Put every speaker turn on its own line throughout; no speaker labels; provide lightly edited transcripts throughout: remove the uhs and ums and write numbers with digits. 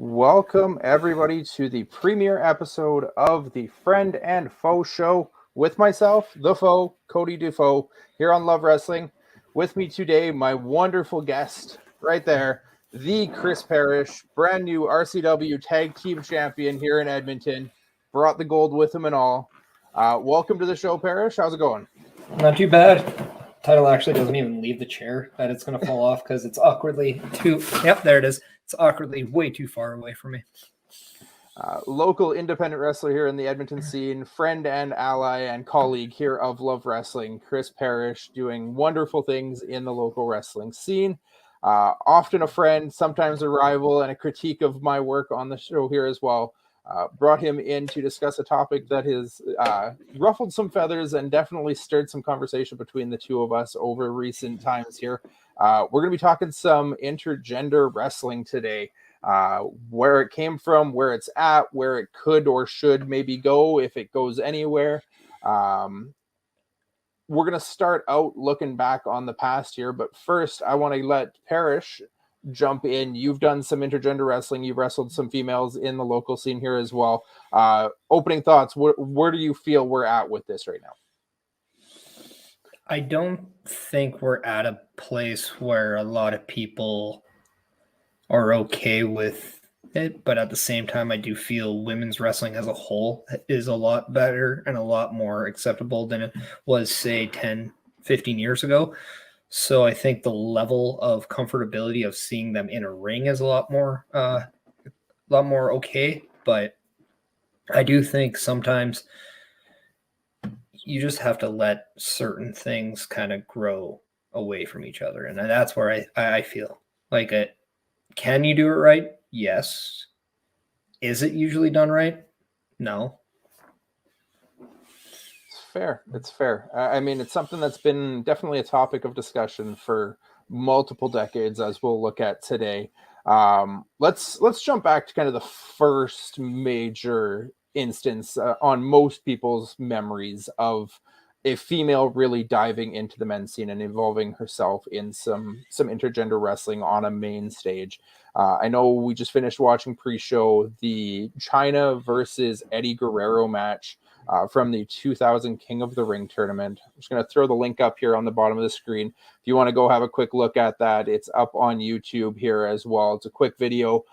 Welcome, everybody, to the premiere episode of the Friend and Foe Show with myself, the Foe, Cody Defoe, here on Love Wrestling. With me today, my wonderful guest right there, the Chris Parrish, brand new RCW Tag Team Champion here in Edmonton. Brought the gold with him and all. Welcome to the show, Parrish. How's it going?
Not too bad. Title actually doesn't even leave the chair that it's going to fall off because it's awkwardly too. Yep, there it is. It's awkwardly way too far away from me.
Local independent wrestler here in the Edmonton scene, friend and ally and colleague here of Love Wrestling, Chris Parrish, doing wonderful things in the local wrestling scene. Often a friend, sometimes a rival, and a critique of my work on the show here as well. Brought him in to discuss a topic that has ruffled some feathers and definitely stirred some conversation between the two of us over recent times here. We're going to be talking some intergender wrestling today. Where it came from, where it's at, where it could or should maybe go, if it goes anywhere. We're going to start out looking back on the past year, but first I want to let Parrish jump in. You've done some intergender wrestling. You've wrestled some females in the local scene here as well. Opening thoughts, where do you feel we're at with this right now?
I don't think we're at a place where a lot of people are okay with it, but at the same time, I do feel women's wrestling as a whole is a lot better and a lot more acceptable than it was, say, 10, 15 years ago. So I think the level of comfortability of seeing them in a ring is a lot more okay. But I do think sometimes you just have to let certain things kind of grow away from each other. And that's where I feel like it. Can you do it right? Yes. Is it usually done right? No.
It's fair. I mean, it's something that's been definitely a topic of discussion for multiple decades, as we'll look at today. Let's jump back to kind of the first major instance on most people's memories of a female really diving into the men's scene and involving herself in some intergender wrestling on a main stage. I know we just finished watching pre-show the Chyna versus Eddie Guerrero match from the 2000 King of the Ring tournament. I'm just going to throw the link up here on the bottom of the screen. If you want to go have a quick look at that, it's up on YouTube here as well. It's a quick video.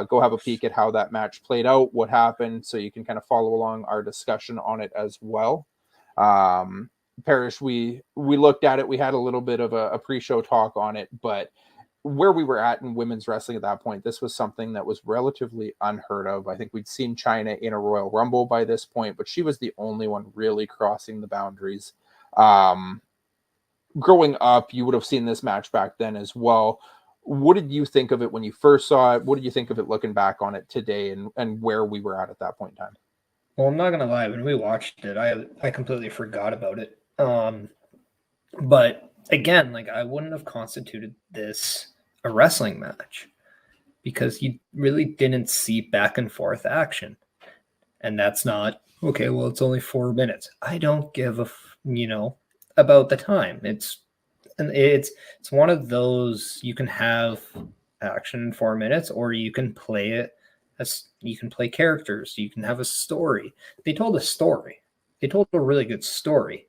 Go have a peek at how that match played out, what happened, so you can kind of follow along our discussion on it as well. Parrish, we looked at it. We had a little bit of a pre-show talk on it, but where we were at in women's wrestling at that point, this was something that was relatively unheard of. I think we'd seen Chyna in a Royal Rumble by this point, but she was the only one really crossing the boundaries. Growing up, you would have seen this match back then as well. What did you think of it when you first saw it? What did you think of it looking back on it today and where we were at that point in time?
Well, I'm not going to lie. When we watched it, I completely forgot about it. But again, like I wouldn't have constituted this a wrestling match because you really didn't see back and forth action. And that's not okay. Well, it's only 4 minutes. I don't give about the time. It's one of those, you can have action in 4 minutes, or you can play it as you can play characters. You can have a story. They told a story. They told a really good story,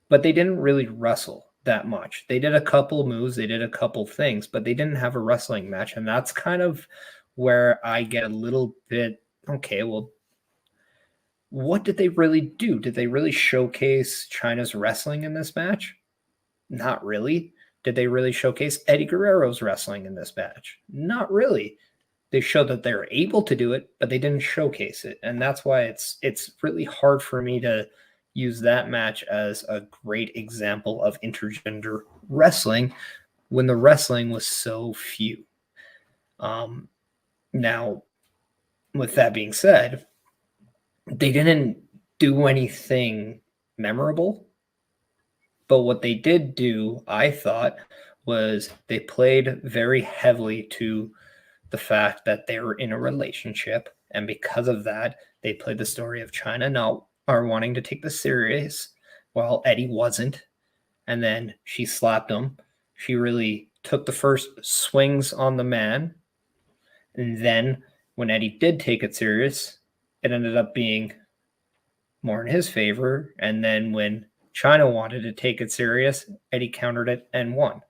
but they didn't really wrestle that much. They did a couple moves, they did a couple things, but they didn't have a wrestling match. And that's kind of where I get a little bit, okay, well, what did they really do? Did they really showcase Chyna's wrestling in this match? Not really. Did they really showcase Eddie Guerrero's wrestling in this match? Not really. They showed that they're able to do it, but they didn't showcase it. And that's why it's really hard for me to use that match as a great example of intergender wrestling when the wrestling was so few. Now, with that being said, they didn't do anything memorable, but what they did do, I thought, was they played very heavily to the fact that they were in a relationship, and because of that, they played the story of Chyna not wanting to take this serious, while Eddie wasn't, and then she slapped him. She really took the first swings on the man, and then when Eddie did take it serious, it ended up being more in his favor. And then when China wanted to take it serious, Eddie countered it and won.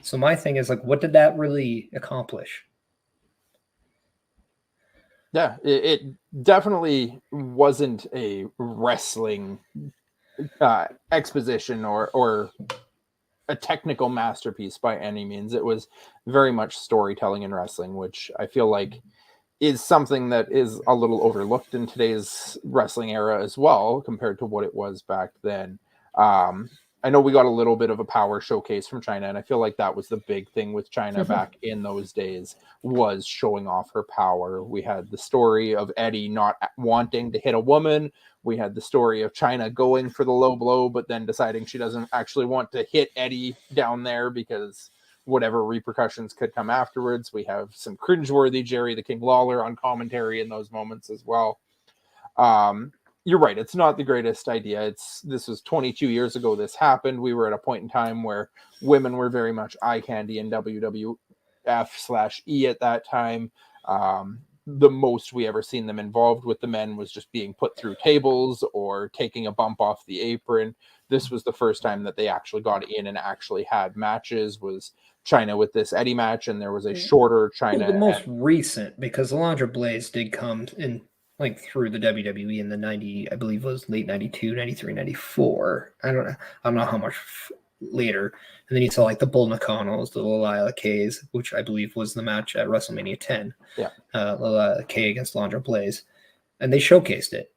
So my thing is, like, what did that really accomplish?
Yeah, it definitely wasn't a wrestling exposition or a technical masterpiece by any means. It was very much storytelling in wrestling, which I feel like is something that is a little overlooked in today's wrestling era as well, compared to what it was back then. I know we got a little bit of a power showcase from China, and I feel like that was the big thing with China back in those days, was showing off her power. We had the story of Eddie not wanting to hit a woman. We had the story of China going for the low blow, but then deciding she doesn't actually want to hit Eddie down there because whatever repercussions could come afterwards. We have some cringeworthy Jerry the King Lawler on commentary in those moments as well. You're right. It's not the greatest idea. This was 22 years ago. This happened. We were at a point in time where women were very much eye candy in WWF/E at that time. The most we ever seen them involved with the men was just being put through tables or taking a bump off the apron. This was the first time that they actually got in and actually had matches. Was China with this Eddie match, and there was a shorter China.
Well, the most recent, because Alundra Blaze did come in like through the WWE in the 90, I believe it was late 92, 93, 94. I don't know how much later. And then you saw like the Bull Nakanos, the Lila K's, which I believe was the match at WrestleMania 10.
Yeah.
Lila K against Alundra Blaze. And they showcased it.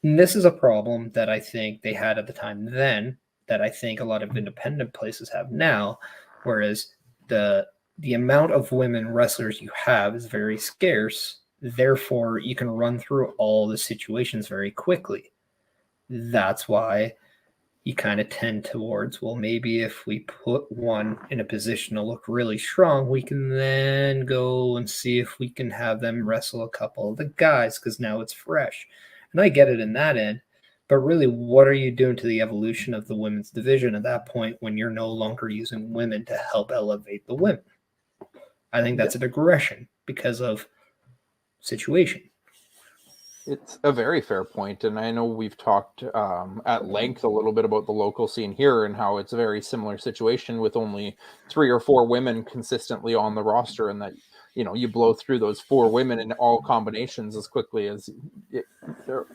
And this is a problem that I think they had at the time then, that I think a lot of independent places have now, whereas the amount of women wrestlers you have is very scarce. Therefore, you can run through all the situations very quickly. That's why you kind of tend towards, well, maybe if we put one in a position to look really strong, we can then go and see if we can have them wrestle a couple of the guys, because now it's fresh. And I get it in that end. But really, what are you doing to the evolution of the women's division at that point when you're no longer using women to help elevate the women? I think that's a digression because of situation.
It's a very fair point, and I know we've talked at length a little bit about the local scene here and how it's a very similar situation with only 3 or 4 women consistently on the roster, and that you blow through those 4 women in all combinations as quickly as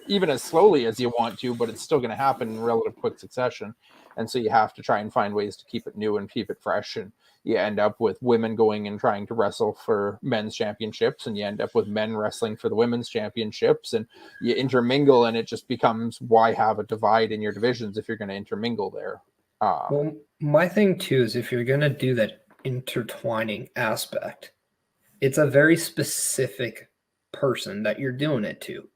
even as slowly as you want to, but it's still going to happen in relative quick succession, and so you have to try and find ways to keep it new and keep it fresh. And you end up with women going and trying to wrestle for men's championships, and you end up with men wrestling for the women's championships, and you intermingle, and it just becomes, why have a divide in your divisions if you're going to intermingle there?
Well, my thing too is, if you're going to do that intertwining aspect, it's a very specific person that you're doing it to,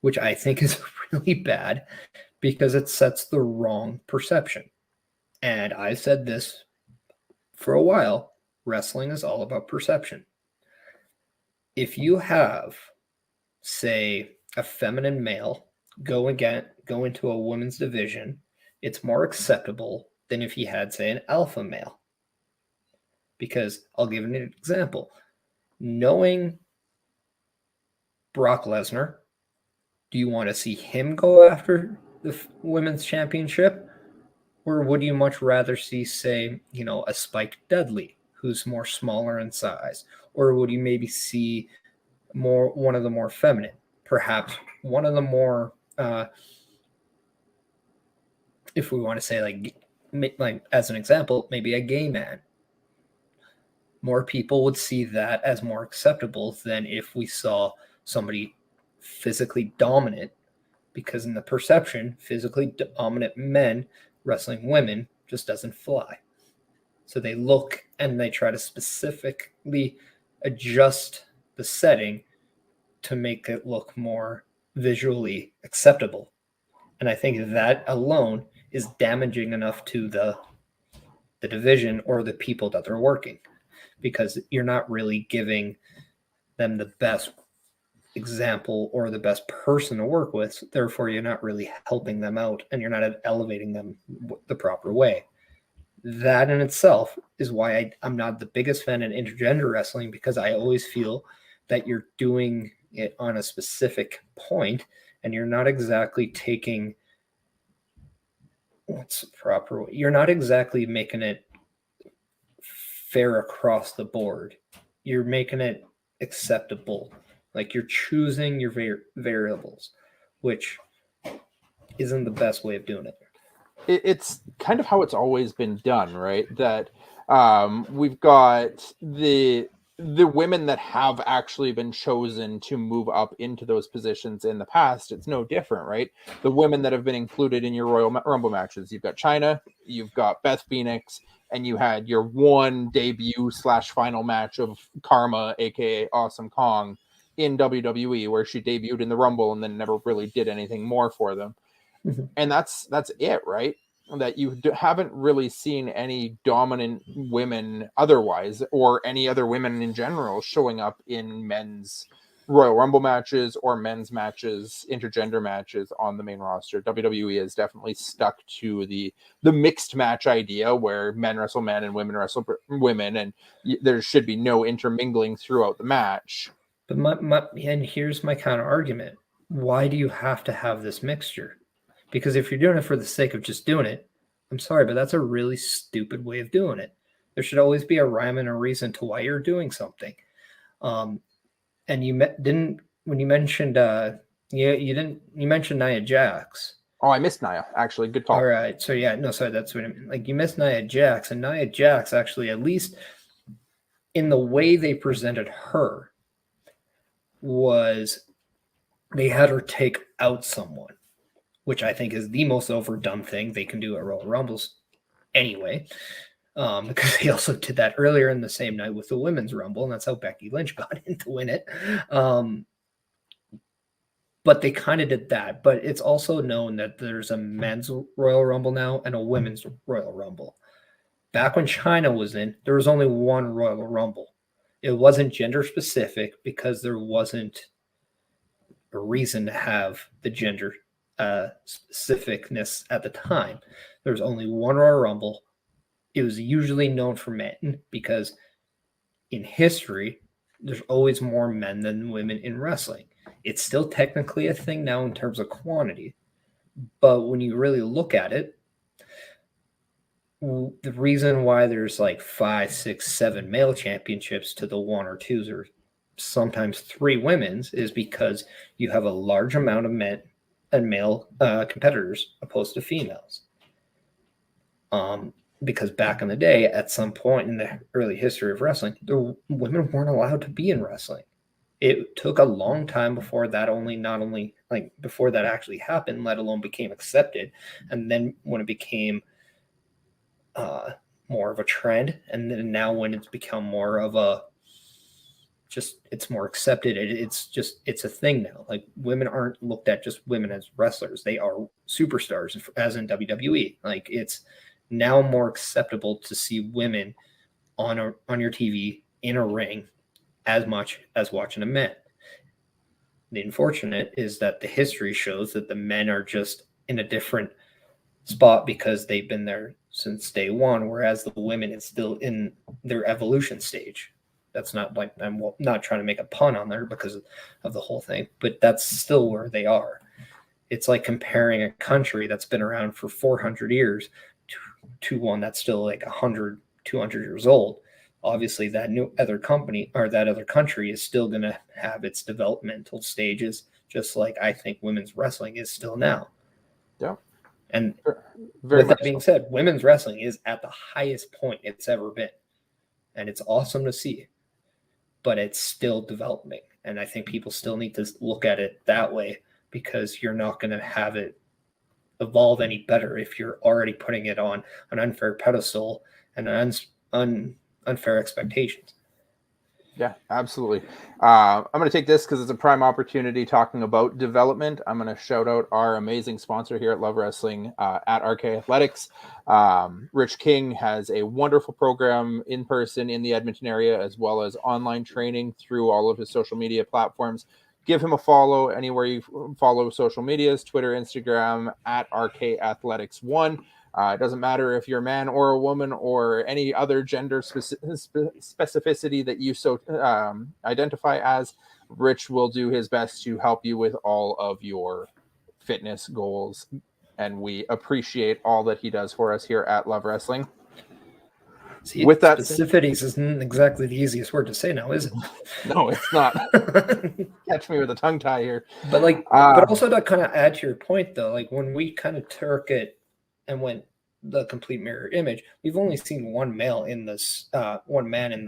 which I think is really bad because it sets the wrong perception. And I said this for a while, wrestling is all about perception. If you have, say, a feminine male go into a women's division, it's more acceptable than if you had, say, an alpha male. Because I'll give an example. Knowing Brock Lesnar, do you want to see him go after the women's championship? Or would you much rather see, say, a Spike Dudley, who's more smaller in size? Or would you maybe see one of the more feminine, perhaps one of the more, if we want to say like as an example, maybe a gay man? More people would see that as more acceptable than if we saw somebody physically dominant, because in the perception, physically dominant men wrestling women just doesn't fly. So they look and they try to specifically adjust the setting to make it look more visually acceptable. And I think that alone is damaging enough to the division or the people that they're working, because you're not really giving them the best example or the best person to work with. Therefore, you're not really helping them out, and you're not elevating them the proper way. That in itself is why I'm not the biggest fan in intergender wrestling, because I always feel that you're doing it on a specific point, and you're not exactly taking what's the proper way. You're not exactly making it fair across the board. You're making it acceptable. Like you're choosing your variables, which isn't the best way of doing it.
It's kind of how it's always been done, right? That we've got the women that have actually been chosen to move up into those positions in the past. It's no different, right? The women that have been included in your Royal Rumble matches. You've got Chyna, you've got Beth Phoenix, and you had your one debut / final match of Karma, aka Awesome Kong, in WWE, where she debuted in the Rumble and then never really did anything more for them.
Mm-hmm.
And that's it, right? That you haven't really seen any dominant women otherwise, or any other women in general, showing up in men's Royal Rumble matches or men's matches, intergender matches on the main roster. WWE has definitely stuck to the mixed match idea, where men wrestle men and women wrestle women, and there should be no intermingling throughout the match.
But and here's my counter argument: why do you have to have this mixture? Because if you're doing it for the sake of just doing it, I'm sorry, but that's a really stupid way of doing it. There should always be a rhyme and a reason to why you're doing something. And you didn't when you mentioned you mentioned Nia Jax.
Oh, I missed Nia, actually. Good call.
All right. So yeah, no, sorry, that's what I mean. Like you missed Nia Jax, and Nia Jax actually, at least in the way they presented her, was they had her take out someone, which I think is the most overdone thing they can do at Royal Rumbles anyway. Because they also did that earlier in the same night with the Women's Rumble, and that's how Becky Lynch got in to win it. But they kind of did that. But it's also known that there's a men's Royal Rumble now and a women's Royal Rumble. Back when Chyna was in, there was only one Royal Rumble. It wasn't gender specific because there wasn't a reason to have the gender specificness at the time. There was only one Royal Rumble. It was usually known for men because in history, there's always more men than women in wrestling. It's still technically a thing now in terms of quantity. But when you really look at it, the reason why there's like 5, 6, 7 male championships to the 1 or 2s or sometimes 3 women's is because you have a large amount of men and male competitors opposed to females. Because back in the day, at some point in the early history of wrestling, the women weren't allowed to be in wrestling. It took a long time before that before that actually happened, let alone became accepted. And then when it became more of a trend, and then now when it's become more of a it's more accepted. It's a thing now. Like women aren't looked at just women as wrestlers. They are superstars, as in WWE. Like it's now more acceptable to see women on your TV in a ring as much as watching a man. The unfortunate is that the history shows that the men are just in a different spot because they've been there since day one, whereas the women is still in their evolution stage. That's not like, I'm not trying to make a pun on there because of the whole thing, but that's still where they are. It's like comparing a country that's been around for 400 years to one that's still like 100, 200 years old. Obviously, that other country is still going to have its developmental stages, just like I think women's wrestling is still now.
Yeah.
And with that being said, women's wrestling is at the highest point it's ever been. And it's awesome to see, but it's still developing. And I think people still need to look at it that way, because you're not going to have it evolve any better if you're already putting it on an unfair pedestal and unfair expectations.
Yeah, absolutely. I'm going to take this because it's a prime opportunity talking about development. I'm going to shout out our amazing sponsor here at Love Wrestling, at RK Athletics. Rich King has a wonderful program in person in the Edmonton area, as well as online training through all of his social media platforms. Give him a follow anywhere you follow social medias, Twitter, Instagram, at RK Athletics 1. It doesn't matter if you're a man or a woman or any other gender specificity that you so identify as. Rich will do his best to help you with all of your fitness goals, and we appreciate all that he does for us here at Love Wrestling.
See, with that specificities isn't exactly the easiest word to say now, is it?
No, it's not. Catch me with a tongue tie here.
But like, but also to kind of add to your point, though, like when we kind of took it and went the complete mirror image, we've only seen one male in this, one man in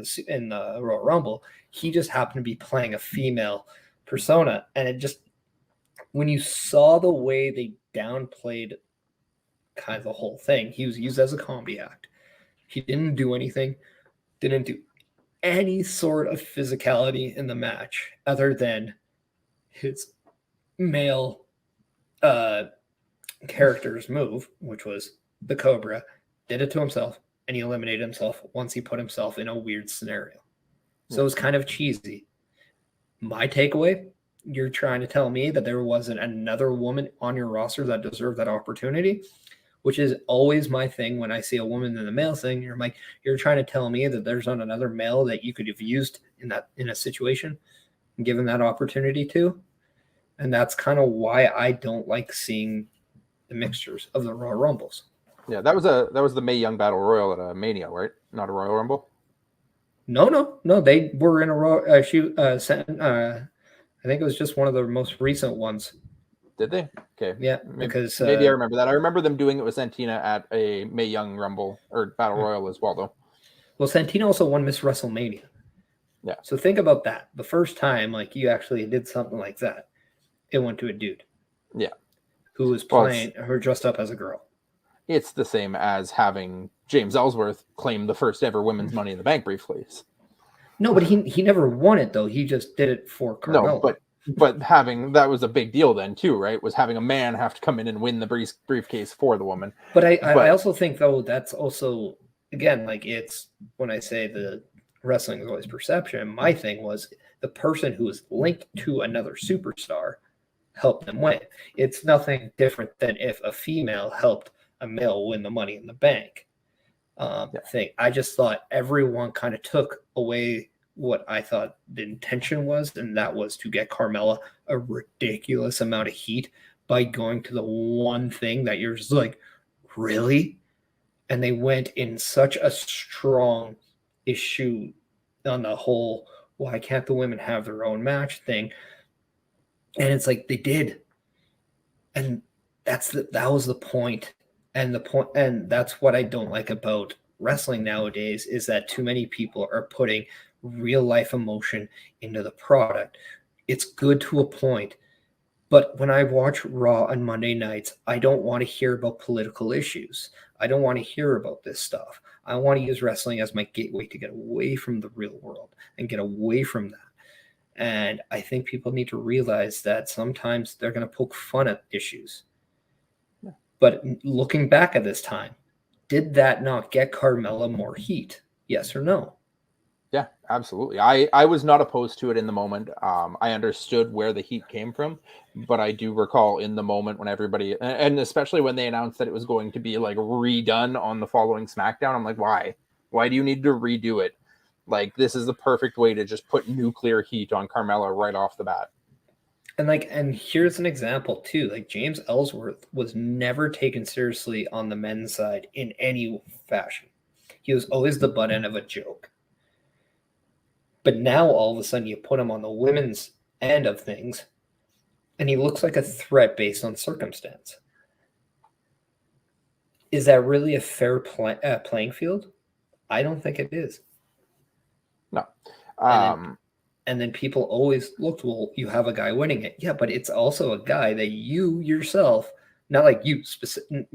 the Royal Rumble. He just happened to be playing a female persona, and it just, when you saw the way they downplayed kind of the whole thing, he was used as a comedy act. He didn't do anything, didn't do any sort of physicality in the match other than his male character's move, which was the Cobra, did it to himself, and he eliminated himself once he put himself in a weird scenario. So it was kind of cheesy. My takeaway, you're trying to tell me that there wasn't another woman on your roster that deserved that opportunity, which is always my thing when I see a woman in the male thing. You're trying to tell me that there's not another male that you could have used in a situation and given that opportunity to. And that's kind of why I don't like seeing the mixtures of the Royal Rumbles.
Yeah, that was the Mae Young Battle Royal at a Mania, right? Not a Royal Rumble.
No. They were in a Royal. I think it was just one of the most recent ones.
Did they? Okay.
Yeah,
because maybe I remember that. I remember them doing it with Santina at a Mae Young Rumble or Battle Royal as well, though.
Well, Santina also won Miss WrestleMania.
Yeah.
So think about that. The first time, like, you actually did something like that, it went to a dude.
Yeah.
Who was playing her dressed up as a girl.
It's the same as having James Ellsworth claim the first ever women's Money in the Bank briefcase.
No, but he never won it, though. He just did it for Carmella.
No, but having that was a big deal then too, right? Was having a man have to come in and win the briefcase for the woman.
But I also think, though, that's also, again, like, it's when I say the wrestling is always perception, my thing was the person who was linked to another superstar helped them win. It's nothing different than if a female helped a male win the Money in the Bank thing. I just thought everyone kind of took away what I thought the intention was, and that was to get Carmella a ridiculous amount of heat by going to the one thing that you're just like, really? And they went in such a strong issue on the whole, why can't the women have their own match thing? And it's like they did. And that was the point. And that's what I don't like about wrestling nowadays, is that too many people are putting real life emotion into the product. It's good to a point, but when I watch Raw on Monday nights, I don't want to hear about political issues. I don't want to hear about this stuff. I want to use wrestling as my gateway to get away from the real world and get away from that. And I think people need to realize that sometimes they're going to poke fun at issues. Yeah. But looking back at this time, did that not get Carmella more heat? Yes or no?
Yeah, absolutely. I was not opposed to it in the moment. I understood where the heat came from, but I do recall in the moment when everybody, and especially when they announced that it was going to be like redone on the following SmackDown, I'm like, why? Why do you need to redo it? Like, this is the perfect way to just put nuclear heat on Carmella right off the bat.
And here's an example too. Like, James Ellsworth was never taken seriously on the men's side in any fashion. He was always the butt end of a joke. But now all of a sudden you put him on the women's end of things, and he looks like a threat based on circumstance. Is that really a fair playing field? I don't think it is.
No.
And then people always looked, well, you have a guy winning it. Yeah, but it's also a guy that you yourself, not like you, specifically,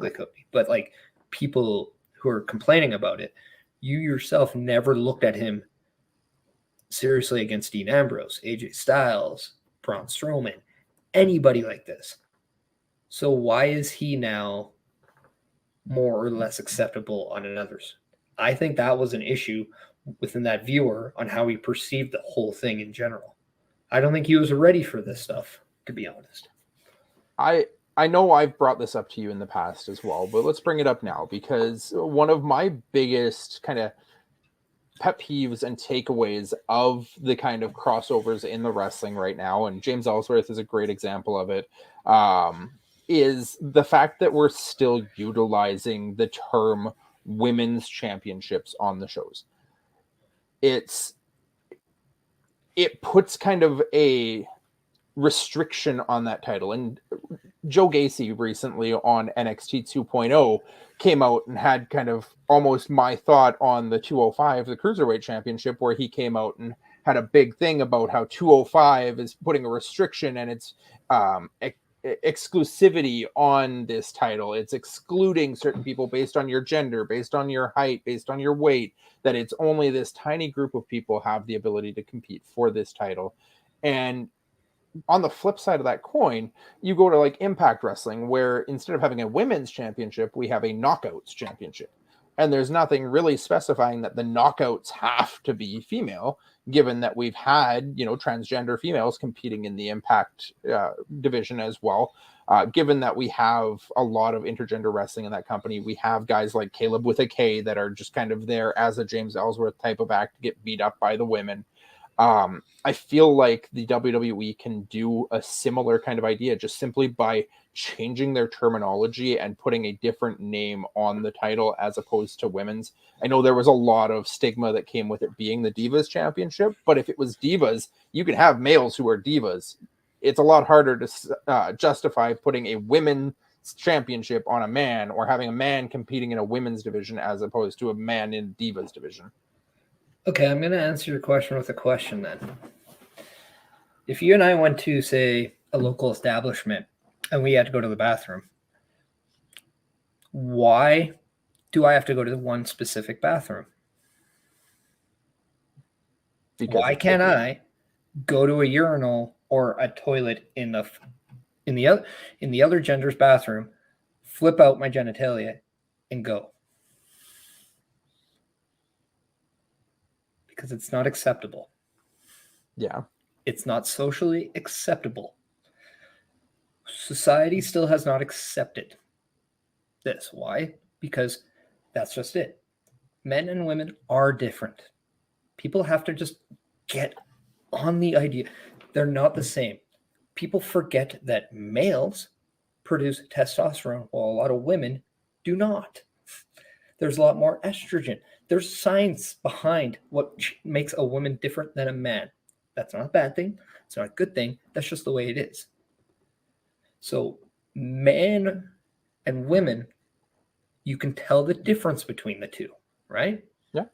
Cody, but like people who are complaining about it, you yourself never looked at him seriously against Dean Ambrose, AJ Styles, Braun Strowman, anybody like this. So why is he now more or less acceptable on another's? I think that was an issue within that viewer on how he perceived the whole thing in general. I don't think he was ready for this stuff, to be honest.
I know I've brought this up to you in the past as well, but let's bring it up now, because one of my biggest kind of pet peeves and takeaways of the kind of crossovers in the wrestling right now, and James Ellsworth is a great example of it, is the fact that we're still utilizing the term women's championships on the shows. It puts kind of a restriction on that title. And Joe Gacy recently on NXT 2.0 came out and had kind of almost my thought on the 205, the Cruiserweight Championship, where he came out and had a big thing about how 205 is putting a restriction and its exclusivity on this title. It's excluding certain people based on your gender, based on your height, based on your weight, that it's only this tiny group of people have the ability to compete for this title. And on the flip side of that coin, you go to like Impact Wrestling, where instead of having a women's championship, we have a knockouts championship. And there's nothing really specifying that the knockouts have to be female, given that we've had, transgender females competing in the Impact division as well. Given that we have a lot of intergender wrestling in that company, we have guys like Caleb with a K that are just kind of there as a James Ellsworth type of act to get beat up by the women. I feel like the WWE can do a similar kind of idea just simply by changing their terminology and putting a different name on the title as opposed to women's. I know there was a lot of stigma that came with it being the Divas Championship, but if it was Divas, you could have males who are Divas. It's a lot harder to justify putting a women's championship on a man, or having a man competing in a women's division as opposed to a man in Divas division.
Okay, I'm going to answer your question with a question then. If you and I went to, say, a local establishment and we had to go to the bathroom, why do I have to go to the one specific bathroom? Why can't I go to a urinal or a toilet in the other gender's bathroom, flip out my genitalia, and go? Because it's not acceptable.
Yeah.
It's not socially acceptable. Society still has not accepted this. Why? Because that's just it. Men and women are different. People have to just get on the idea. They're not the same. People forget that males produce testosterone while a lot of women do not. There's a lot more estrogen. There's science behind what makes a woman different than a man. That's not a bad thing. It's not a good thing. That's just the way it is. So men and women, you can tell the difference between the two, right?
Yeah.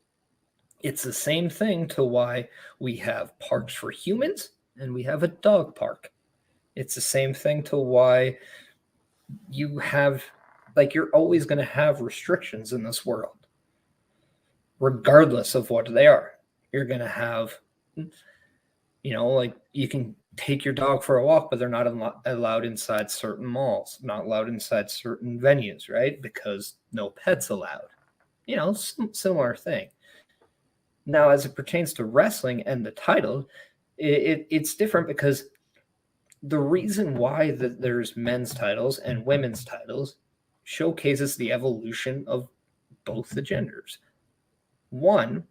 It's the same thing to why we have parks for humans and we have a dog park. It's the same thing to why you have, you're always going to have restrictions in this world, regardless of what they are. You're going to have, you can take your dog for a walk, but they're not allowed inside certain malls, not allowed inside certain venues, right? Because no pets allowed. Similar thing. Now, as it pertains to wrestling and the title, it's different because the reason why there's men's titles and women's titles showcases the evolution of both the genders. One,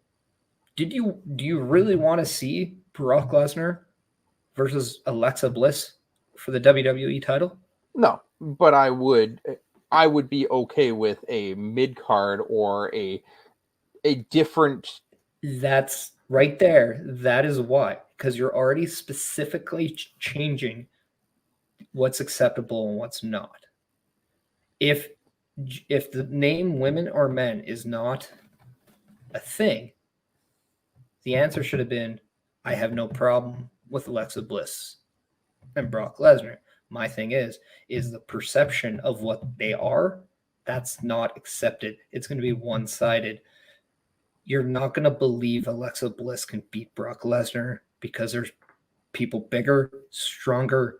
do you really want to see Brock Lesnar versus Alexa Bliss for the WWE title?
No, but I would be okay with a mid-card or a different.
That's right there. That is why, because you're already specifically changing what's acceptable and what's not. If the name women or men is not a thing, the answer should have been, I have no problem with Alexa Bliss and Brock Lesnar. My thing is the perception of what they are, that's not accepted. It's going to be one-sided. You're not going to believe Alexa Bliss can beat Brock Lesnar because there's people bigger, stronger,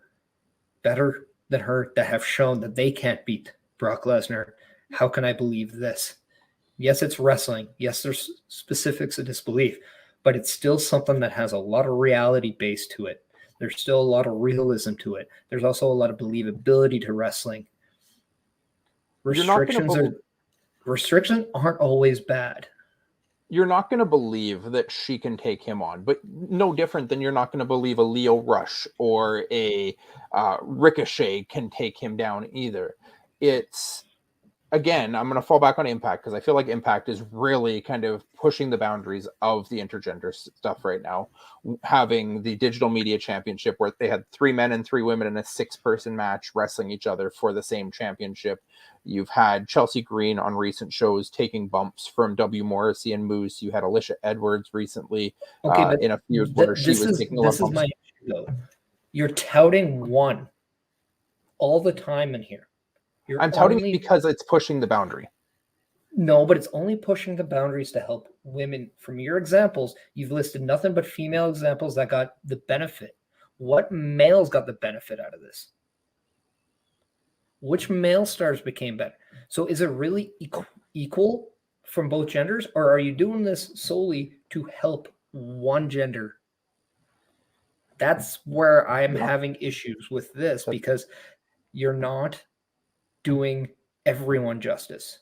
better than her that have shown that they can't beat Brock Lesnar. How can I believe this? Yes, it's wrestling. Yes, there's specifics of disbelief, but it's still something that has a lot of reality base to it. There's still a lot of realism to it. There's also a lot of believability to wrestling. Restrictions aren't always bad.
You're not going to believe that she can take him on, but no different than you're not going to believe a Leo Rush or a Ricochet can take him down either. It's, again, I'm going to fall back on Impact because I feel like Impact is really kind of pushing the boundaries of the intergender stuff right now. Having the Digital Media Championship where they had 3 men and 3 women in a 6-person match wrestling each other for the same championship. You've had Chelsea Green on recent shows taking bumps from W. Morrissey and Moose. You had Alicia Edwards recently in a feud where she was taking a lot of bumps.
This is my issue, though. You're touting one all the time in here.
I'm touting it because it's pushing the boundary.
No, but it's only pushing the boundaries to help women. From your examples, you've listed nothing but female examples that got the benefit. What males got the benefit out of this? Which male stars became better? So is it really equal from both genders, or are you doing this solely to help one gender? That's where I'm having issues with this, because you're not doing everyone justice.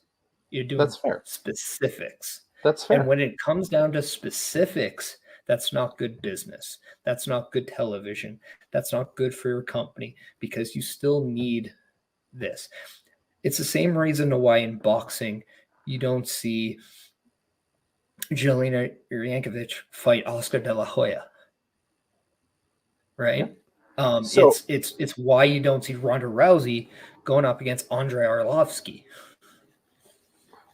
You're doing specifics.
That's fair.
And when it comes down to specifics, that's not good business. That's not good television. That's not good for your company, because you still need this. It's the same reason why in boxing you don't see Jelena Jankovic fight Oscar De La Hoya, right? Yeah. It's why you don't see Ronda Rousey going up against Andrei Arlovsky.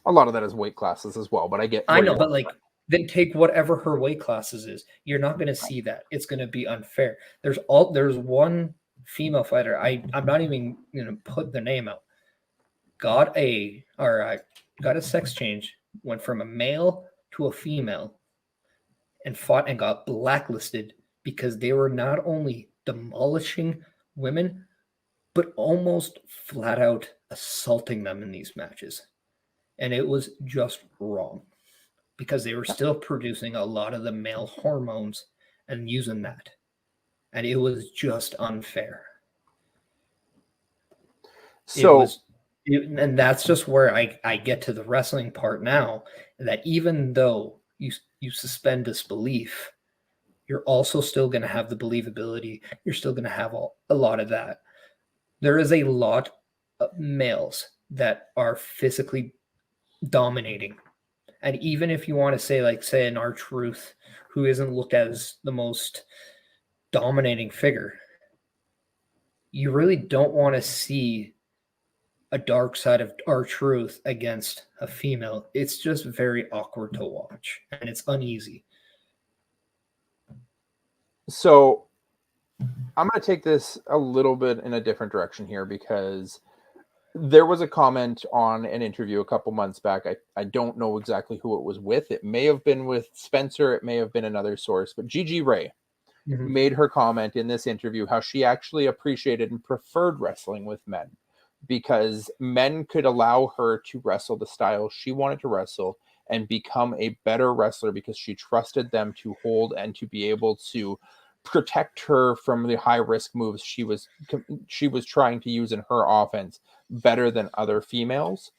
A lot of that is weight classes as well, but
I know, but then take whatever her weight classes is. You're not going to see that. It's going to be unfair. There's one female fighter. I'm not even going to put the name out. Got a sex change, went from a male to a female, and fought and got blacklisted because they were not only demolishing women, but almost flat out assaulting them in these matches. And it was just wrong, because they were still producing a lot of the male hormones and using that. And it was just unfair. And that's just where I get to the wrestling part now, that even though you suspend disbelief, you're also still going to have the believability. You're still going to have a lot of that. There is a lot of males that are physically dominating. And even if you want to say an R-Truth, who isn't looked at as the most dominating figure, you really don't want to see a dark side of R-Truth against a female. It's just very awkward to watch, and it's uneasy.
So I'm going to take this a little bit in a different direction here, because there was a comment on an interview a couple months back. I don't know exactly who it was with. It may have been with Spencer. It may have been another source, but Gigi Ray made her comment in this interview how she actually appreciated and preferred wrestling with men, because men could allow her to wrestle the style she wanted to wrestle and become a better wrestler, because she trusted them to hold and to be able to protect her from the high risk moves she was trying to use in her offense better than other females.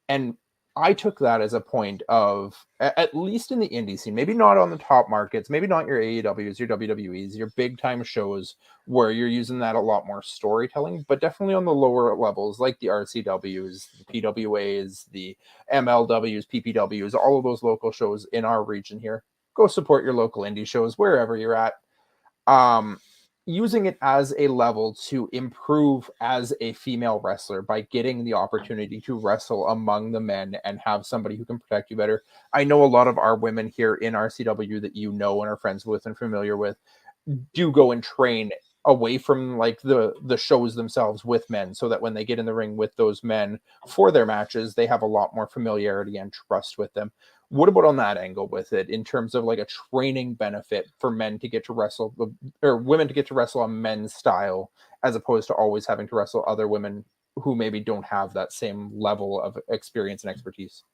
And I took that as a point of, at least in the indie scene, maybe not on the top markets, maybe not your AEWs, your WWEs, your big time shows where you're using that a lot more storytelling, but definitely on the lower levels, like the RCWs, the PWAs, the MLWs, PPWs, all of those local shows in our region here. Go support your local indie shows wherever you're at. Using it as a level to improve as a female wrestler by getting the opportunity to wrestle among the men and have somebody who can protect you better. I know a lot of our women here in RCW that you know and are friends with and familiar with do go and train away from like the shows themselves with men, so that when they get in the ring with those men for their matches, they have a lot more familiarity and trust with them. What about on that angle with it, in terms of like a training benefit for men to get to wrestle, or women to get to wrestle a men's style, as opposed to always having to wrestle other women who maybe don't have that same level of experience and expertise?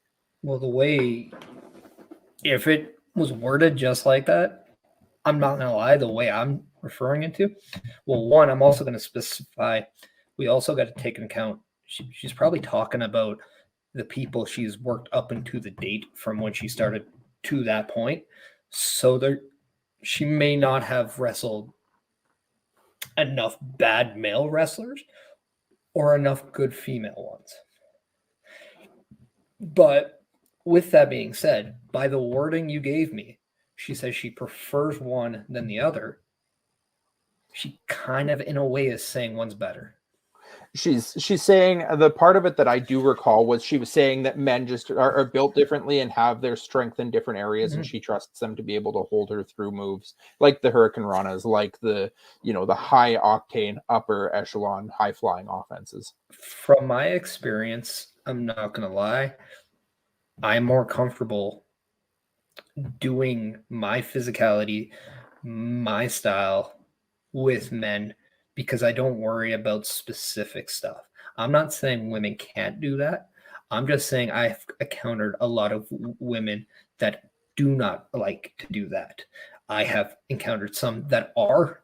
Well, if it was worded just like that, I'm not going to lie, the way I'm referring it to, well, one, I'm also going to specify, we also got to take into account, she's probably talking about the people she's worked up into the date from when she started to that point. So she may not have wrestled enough bad male wrestlers or enough good female ones. But with that being said, by the wording you gave me, she says she prefers one than the other. She kind of, in a way, is saying one's better.
She's saying, the part of it that I do recall was she was saying that men just are built differently and have their strength in different areas, and she trusts them to be able to hold her through moves like the Hurricane Ranas, like the high octane, upper echelon, high flying offenses.
From my experience, I'm not gonna lie, I'm more comfortable doing my physicality, my style with men because I don't worry about specific stuff. I'm not saying women can't do that. I'm just saying I've encountered a lot of women that do not like to do that. I have encountered some that are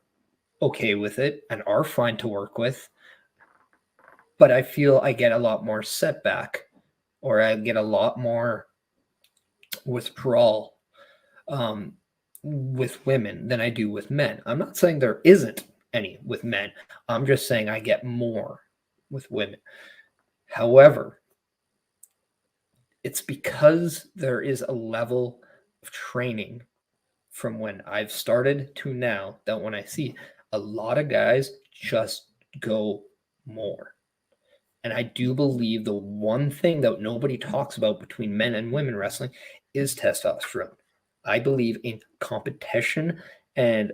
okay with it and are fine to work with, but I feel I get a lot more setback or I get a lot more withdrawal with women than I do with men. I'm not saying there isn't any with men. I'm just saying I get more with women. However, it's because there is a level of training from when I've started to now that when I see a lot of guys just go more. And I do believe the one thing that nobody talks about between men and women wrestling is testosterone. I believe in competition and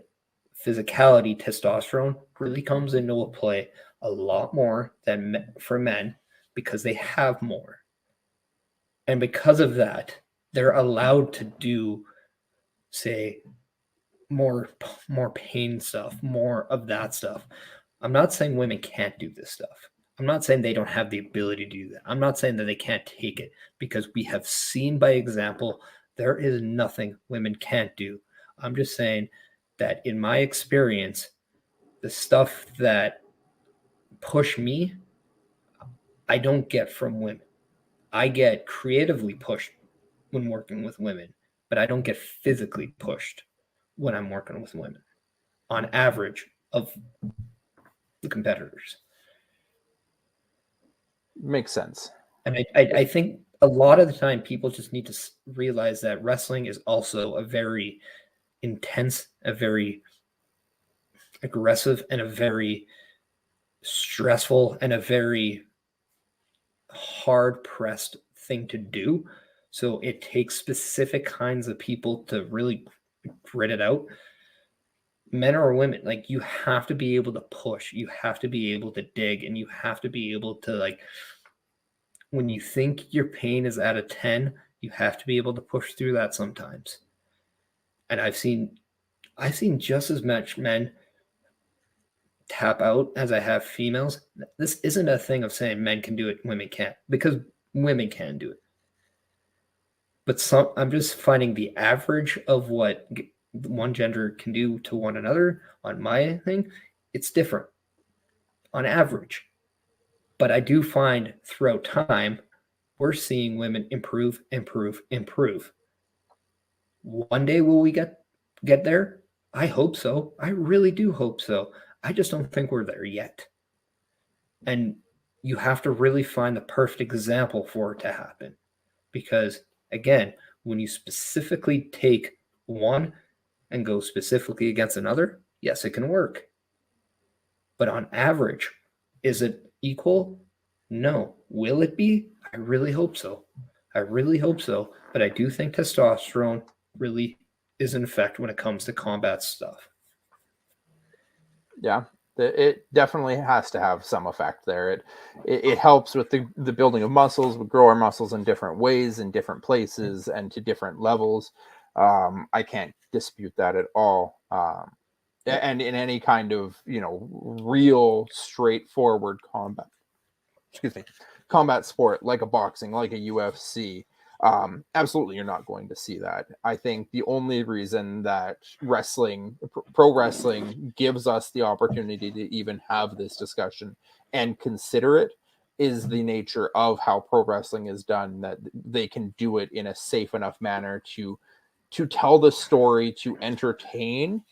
physicality, testosterone really comes into a play a lot more than for men because they have more. And because of that, they're allowed to do, say, more pain stuff, more of that stuff. I'm not saying women can't do this stuff. I'm not saying they don't have the ability to do that. I'm not saying that they can't take it because we have seen by example there is nothing women can't do. I'm just saying that in my experience, the stuff that push me, I don't get from women. I get creatively pushed when working with women, but I don't get physically pushed when I'm working with women on average of the competitors.
Makes sense.
And I think a lot of the time people just need to realize that wrestling is also a very intense, a very aggressive, and a very stressful, and a very hard pressed thing to do. So it takes specific kinds of people to really grit it out. Men or women, like you have to be able to push, you have to be able to dig, and you have to be able to like when you think your pain is at a 10, you have to be able to push through that sometimes. And I've seen just as much men tap out as I have females. This isn't a thing of saying men can do it, women can't, because women can do it. But I'm just finding the average of what one gender can do to one another on my thing. It's different on average. But I do find throughout time, we're seeing women improve. One day will we get there? I hope so. I really do hope so. I just don't think we're there yet. And you have to really find the perfect example for it to happen. Because again, when you specifically take one and go specifically against another, yes, it can work. But on average, is it equal? No. Will it be? I really hope so. I really hope so. But I do think testosterone really is in effect when it comes to combat stuff.
Yeah, it definitely has to have some effect there. It helps with the building of muscles. We grow our muscles in different ways, in different places, and to different levels. I can't dispute that at all. And in any kind of real straightforward combat sport like a boxing, like a UFC, Absolutely, you're not going to see that. I think the only reason that pro wrestling gives us the opportunity to even have this discussion and consider it is the nature of how pro wrestling is done, that they can do it in a safe enough manner to tell the story, to entertain,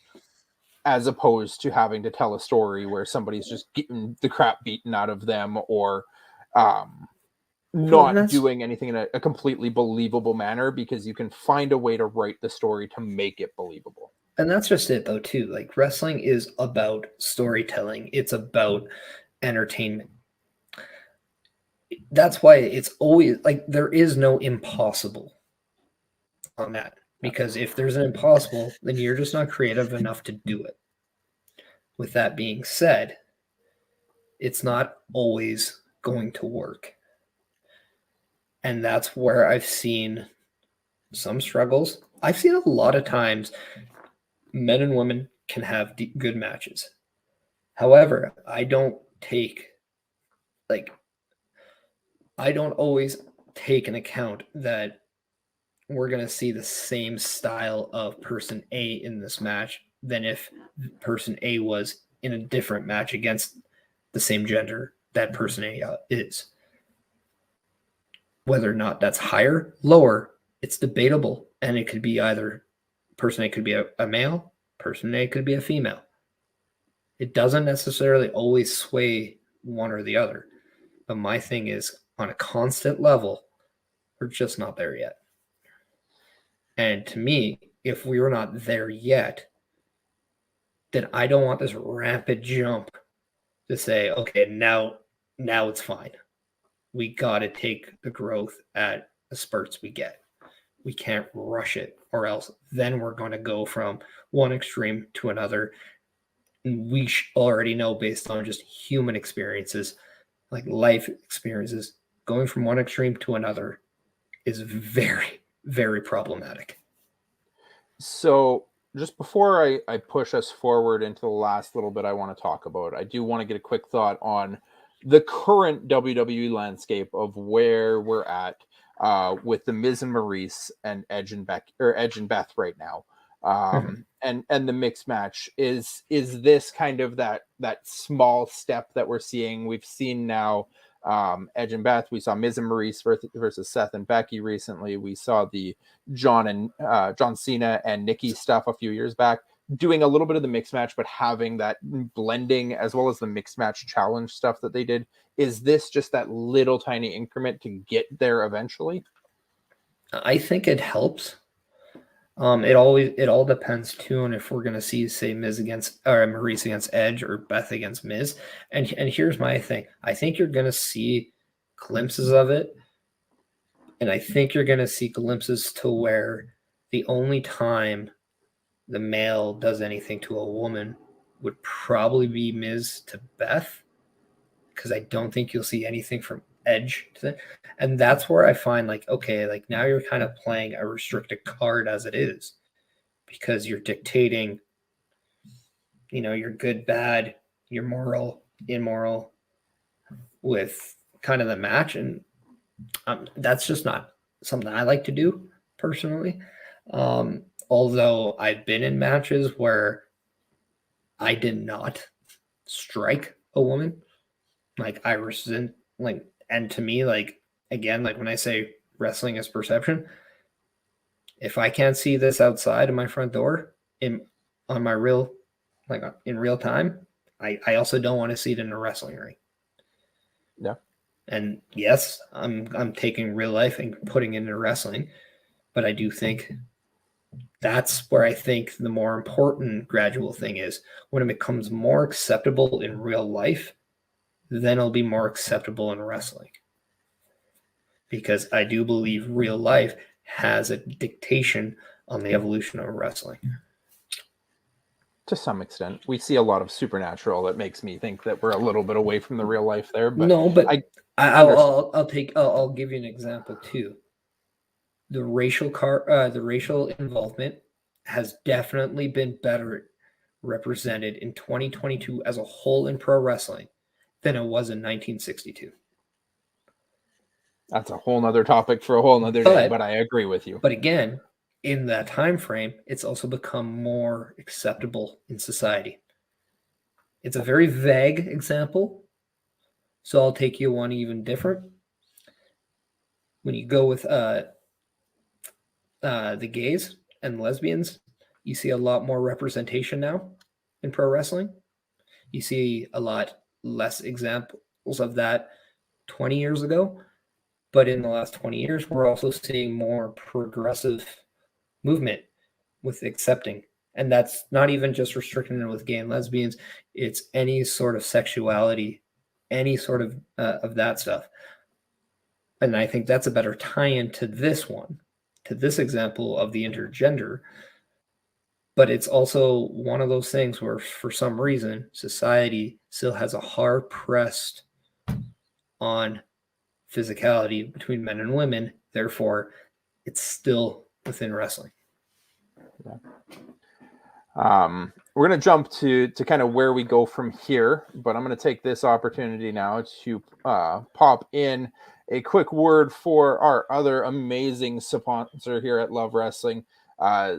as opposed to having to tell a story where somebody's just getting the crap beaten out of them, or
Well, and
not
that's
doing anything in a completely believable manner, because you can find a way to write the story to make it believable.
and that's just it though too. Like wrestling is about storytelling. It's about entertainment. That's why it's always like there is no impossible on that. Because if there's an impossible, then you're just not creative enough to do it. With that being said, it's not always going to work. And that's where I've seen some struggles. I've seen a lot of times men and women can have good matches. However, like, I don't always take an account that we're going to see the same style of person A in this match than if person A was in a different match against the same gender that person A is. Whether or not that's higher, lower, it's debatable. And it could be either person A could be a male, person A could be a female. It doesn't necessarily always sway one or the other. But my thing is, on a constant level, we're just not there yet. And to me, if we were not there yet, then I don't want this rapid jump to say, okay, now it's fine. We got to take the growth at the spurts we get. We can't rush it, or else then we're going to go from one extreme to another. We already know, based on just human experiences, like life experiences, going from one extreme to another is very, very problematic.
So just before I push us forward into the last little bit I want to talk about, I do want to get a quick thought on the current WWE landscape of where we're at with the Miz and Maurice and Edge and Beth right now. And the mixed match is this kind of that small step that we're seeing. We've seen now Edge and Beth. We saw Miz and Maurice versus Seth and Becky recently. We saw the John Cena and Nikki stuff a few years back, doing a little bit of the mixed match, but having that blending as well as the mixed match challenge stuff that they did. Is this just that little tiny increment to get there eventually?
I think it helps. It all depends too on if we're gonna see, say, Miz against or Maurice against Edge or Beth against Miz. And here's my thing. I think you're gonna see glimpses of it, and I think you're gonna see glimpses to where the only time the male does anything to a woman would probably be Miz to Beth, because I don't think you'll see anything from Edge to that. And that's where I find, like, okay, like now you're kind of playing a restricted card as it is, because you're dictating, your good, bad, your moral, immoral with kind of the match. And that's just not something I like to do personally. Although I've been in matches where I did not strike a woman, like I resent, like, and to me, like, again, like when I say wrestling is perception, if I can't see this outside of my front door in real time, I also don't want to see it in a wrestling ring.
Yeah.
And yes, I'm taking real life and putting it into wrestling, but I do think that's where I think the more important gradual thing is. When it becomes more acceptable in real life, then it'll be more acceptable in wrestling. Because I do believe real life has a dictation on the evolution of wrestling.
To some extent, we see a lot of supernatural that makes me think that we're a little bit away from the real life there. But
no, but I'll give you an example too. The racial involvement has definitely been better represented in 2022 as a whole in pro wrestling than it was in 1962.
That's a whole nother topic for a whole nother day, but I agree with you.
But again, in that time frame, it's also become more acceptable in society. It's a very vague example, so I'll take you one even different. When you go with the gays and lesbians, you see a lot more representation now in pro wrestling. You see a lot less examples of that 20 years ago. But in the last 20 years, we're also seeing more progressive movement with accepting. And that's not even just restricting it with gay and lesbians. It's any sort of sexuality, any sort of that stuff. And I think that's a better tie-in to this one, to this example of the intergender. But it's also one of those things where, for some reason, society still has a hard pressed on physicality between men and women. Therefore, it's still within wrestling.
Yeah. We're going to jump to kind of where we go from here, but I'm going to take this opportunity now to pop in a quick word for our other amazing sponsor here at Love Wrestling.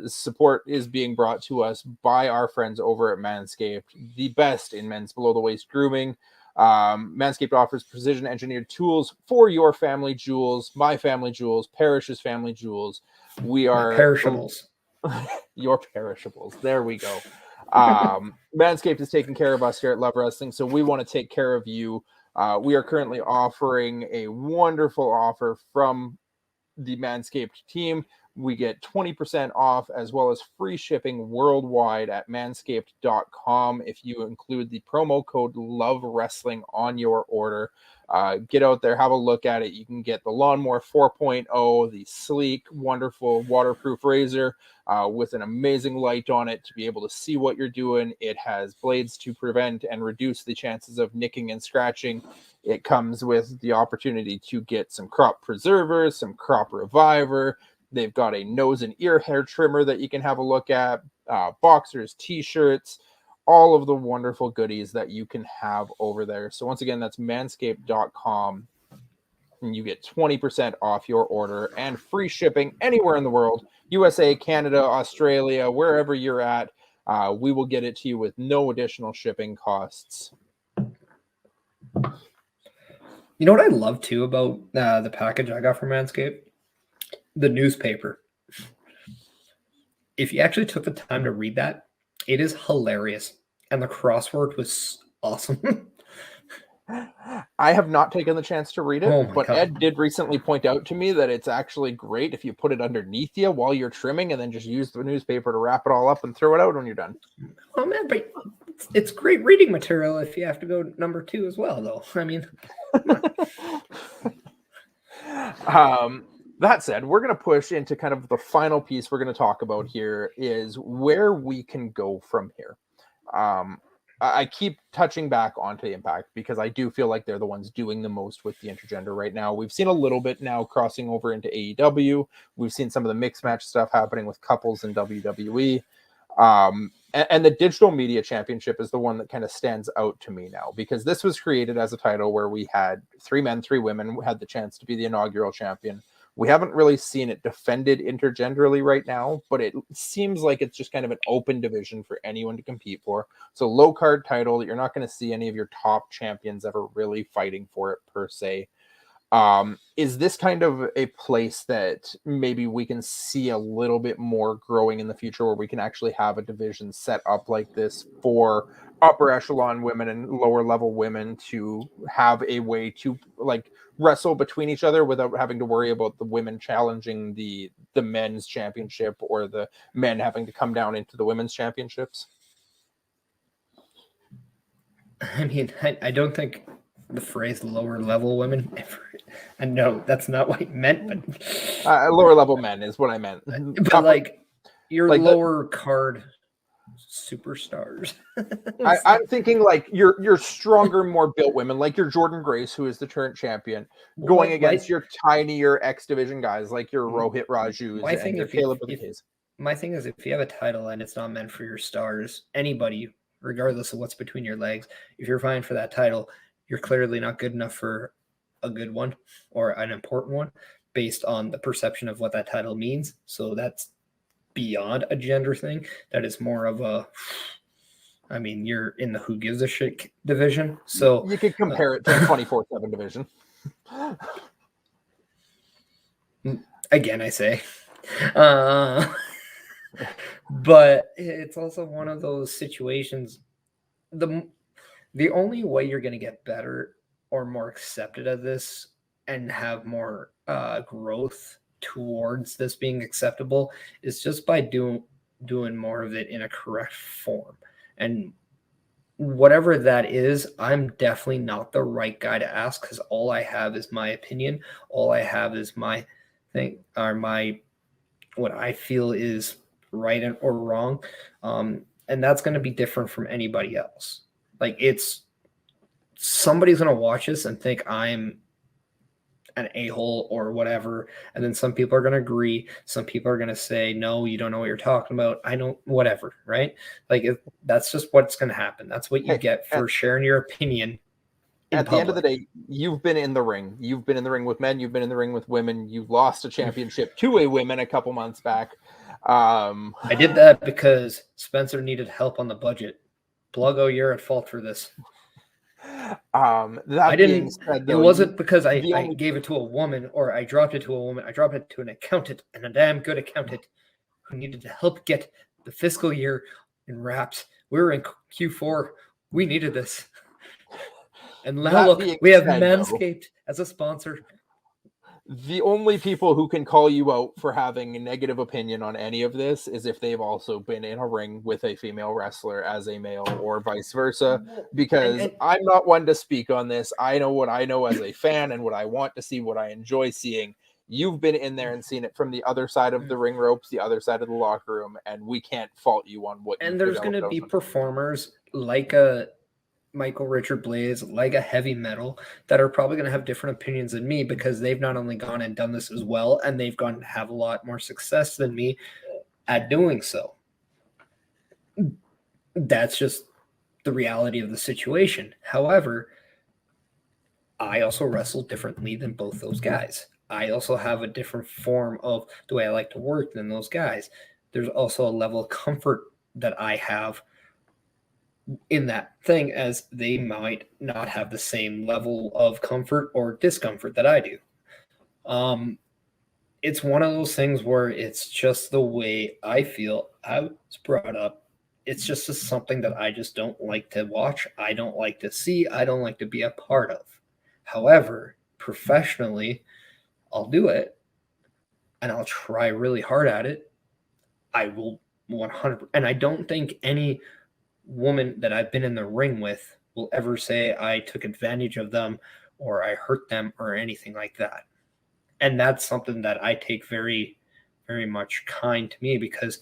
Support is being brought to us by our friends over at Manscaped, the best in men's below the waist grooming. Manscaped offers precision engineered tools for your family jewels, my family jewels, Parish's family jewels. We are
perishables.
Your perishables. There we go. Manscaped is taking care of us here at Love Wrestling, so we want to take care of you. We are currently offering a wonderful offer from the Manscaped team. We get 20% off as well as free shipping worldwide at manscaped.com if you include the promo code Love Wrestling on your order. Get out there, have a look at it. You can get the Lawnmower 4.0, the sleek, wonderful waterproof razor with an amazing light on it to be able to see what you're doing. It has blades to prevent and reduce the chances of nicking and scratching. It comes with the opportunity to get some crop preservers, some crop reviver. They've got a nose and ear hair trimmer that you can have a look at, boxers, t-shirts, all of the wonderful goodies that you can have over there. So once again, that's manscaped.com, and you get 20% off your order and free shipping anywhere in the world, USA, Canada, Australia, wherever you're at. We will get it to you with no additional shipping costs.
You know what I love too about the package I got from Manscaped? The newspaper. If you actually took the time to read that, it is hilarious. And the crossword was awesome.
I have not taken the chance to read it, but
God.
Ed did recently point out to me that it's actually great if you put it underneath you while you're trimming and then just use the newspaper to wrap it all up and throw it out when you're done.
Oh, man, but it's great reading material if you have to go number 2 as well, though. I mean,
that said, we're going to push into kind of the final piece we're going to talk about here is where we can go from here. I keep touching back onto Impact because I do feel like they're the ones doing the most with the intergender right now. We've seen a little bit now crossing over into AEW. We've seen some of the mixed match stuff happening with couples in WWE. And the Digital Media Championship is the one that kind of stands out to me now because this was created as a title where we had 3 men, 3 women who had the chance to be the inaugural champion. We haven't really seen it defended intergenderally right now, but it seems like it's just kind of an open division for anyone to compete for. So low card title that you're not going to see any of your top champions ever really fighting for it per se. Is this kind of a place that maybe we can see a little bit more growing in the future where we can actually have a division set up like this for upper echelon women and lower level women to have a way to like wrestle between each other without having to worry about the women challenging the men's championship or the men having to come down into the women's championships?
I mean, I don't think the phrase lower level women ever, I know that's not what I meant, but
lower level men is what I meant.
But like your like lower card superstars.
I'm thinking like your stronger, more built women, like your Jordan Grace, who is the current champion, going against your tinier X division guys like your Rohit Rajus and your Caleb of the Case.
My thing is, if you have a title and it's not meant for your stars, anybody, regardless of what's between your legs, if you're vying for that title, you're clearly not good enough for a good one or an important one based on the perception of what that title means. So that's beyond a gender thing. That is more of a, I mean, you're in the who gives a shit division. So
you could compare it to a 24/7 division.
Again, I say. But it's also one of those situations. The only way you're going to get better or more accepted at this and have more growth towards this being acceptable is just by doing more of it in a correct form. And whatever that is, I'm definitely not the right guy to ask, because all I have is my opinion. All I have is my thing, or my what I feel is right or wrong. And that's going to be different from anybody else. Like, it's somebody's going to watch this and think I'm an a-hole or whatever, and then some people are going to agree, some people are going to say, no, you don't know what you're talking about, I don't, whatever, right? Like, that's just what's going to happen. That's what you get for sharing your opinion in
at
public.
The end of the day, you've been in the ring. You've been in the ring with men, you've been in the ring with women. You've lost a championship to a women a couple months back.
I did that because Spencer needed help on the budget. Pluggo, you're at fault for this.
That
I didn't.
said, though,
it wasn't because I
only...
gave it to a woman, or I dropped it to a woman. I dropped it to an accountant, and a damn good accountant who needed to help get the fiscal year in wraps. We were in Q4. We needed this. And now look, we have Manscaped as a sponsor.
The only people who can call you out for having a negative opinion on any of this is if they've also been in a ring with a female wrestler as a male, or vice versa, because I'm not one to speak on this. I know what I know as a fan and what I want to see, what I enjoy seeing. You've been in there and seen it from the other side of the ring ropes, the other side of the locker room, and we can't fault you on what.
And there's going to be performers like a Michael Richard Blaze, like a heavy metal, that are probably going to have different opinions than me, because they've not only gone and done this as well, and they've gone to have a lot more success than me at doing so. That's just the reality of the situation. However, I also wrestle differently than both those guys. I also have a different form of the way I like to work than those guys. There's also a level of comfort that I have in that thing, as they might not have the same level of comfort or discomfort that I do. It's one of those things where it's just the way I feel. I was brought up. It's just something that I just don't like to watch. I don't like to see. I don't like to be a part of. However, professionally, I'll do it, and I'll try really hard at it. I will 100%. And I don't think any woman that I've been in the ring with will ever say I took advantage of them or I hurt them or anything like that. And that's something that I take very, very much kind to me, because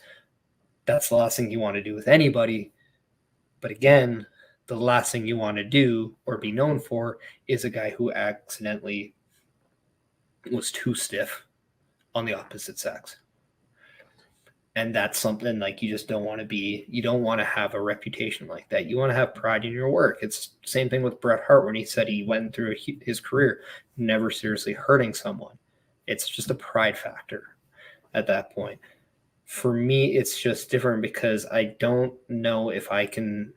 that's the last thing you want to do with anybody. But again, the last thing you want to do or be known for is a guy who accidentally was too stiff on the opposite sex. And that's something like you just don't want to be. You don't want to have a reputation like that. You want to have pride in your work. It's the same thing with Bret Hart when he said he went through his career never seriously hurting someone. It's just a pride factor at that point. For me, it's just different because I don't know if I can.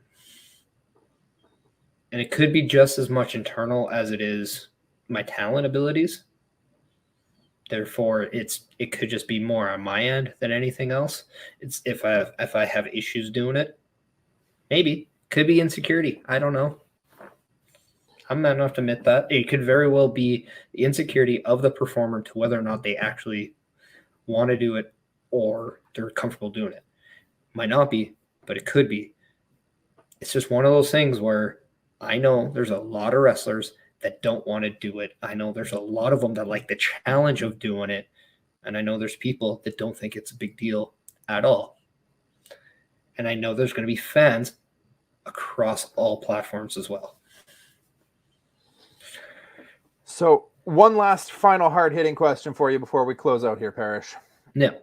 And it could be just as much internal as it is my talent abilities. Therefore, it could just be more on my end than anything else. It's if I have issues doing it, maybe could be insecurity. I don't know. I'm not enough to admit that. It could very well be the insecurity of the performer to whether or not they actually want to do it or they're comfortable doing it. Might not be, but it could be. It's just one of those things where I know there's a lot of wrestlers that don't want to do it. I know there's a lot of them that like the challenge of doing it. And I know there's people that don't think it's a big deal at all. And I know there's going to be fans across all platforms as well.
So one last final hard-hitting question for you before we close out here, Parrish.
No.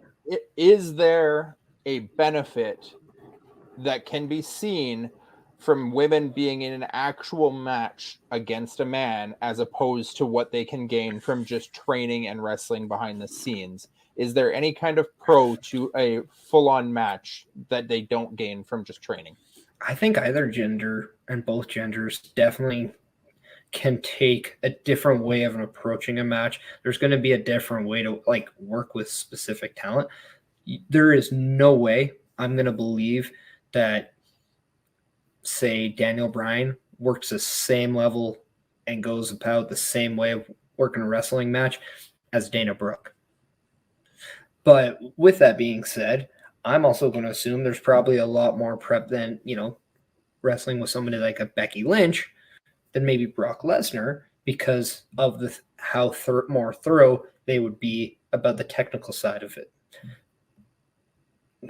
Is there a benefit that can be seen from women being in an actual match against a man as opposed to what they can gain from just training and wrestling behind the scenes? Is there any kind of pro to a full-on match that they don't gain from just training?
I think either gender and both genders definitely can take a different way of approaching a match. There's going to be a different way to like work with specific talent. There is no way I'm going to believe that, say, Daniel Bryan works the same level and goes about the same way of working a wrestling match as Dana Brooke. But with that being said, I'm also going to assume there's probably a lot more prep than, wrestling with somebody like a Becky Lynch than maybe Brock Lesnar because of the how more thorough they would be about the technical side of it.